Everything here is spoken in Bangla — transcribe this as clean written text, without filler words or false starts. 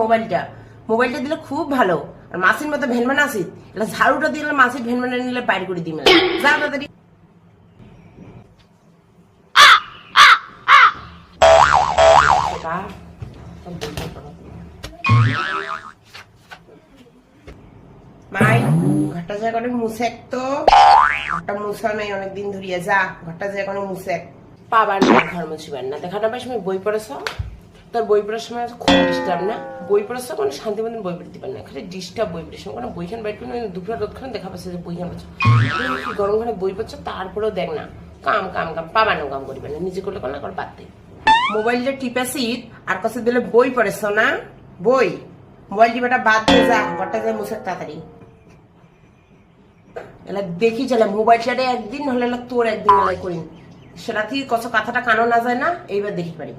মোবাইলটা দিলে খুব ভালো। আর মাসির মতো ভেনভেন আসিস, এটা ঝাড়ুটা দিলে মাসির ভেনভেনে নিলে বাইর করে দিবে। যা তাড়াতাড়ি। মাই ঘরটা যায় অনেক মুছেক, তো ঘরটা মুছা নেই অনেকদিন ধরিয়া। যা ঘরটা যায় অনেক মুছেক। পাবার না ঘর মুছিবার না, দেখা না পাই সময় বই পড়েছ। তোর বই পড়ার সময় খুব ডিস্টার্ব না, বই পড়ার সময় কোনো শান্তি মতন বই পড়তে পারে না, খালি ডিস্টার্ব বই পড়ার সময়। কোনো বইখান বাইর করে দুপুরে রোদখানে দেখা পাচ্ছে যে বইখান পড়ছো, গরম ঘরে বই পড়ছো, তারপরেও দেখ না কাম কাম কাম পাবানো কাম করিবে না, নিজে করলে কোনো করে বাদ দে। মোবাইলটা টিপেছি আর কাছে দিলে বই পড়েছ না, বই মোবাইল টিপাটা বাদ দিয়ে যা ঘরটা যায় মুছে তাড়াতাড়ি। এলা দেখি চলে মোবাইলটা একদিন হলে তোর একদিন এলাই করি, সেটা থেকে কত কথাটা কানো না যায় না, এইবার দেখি পারি।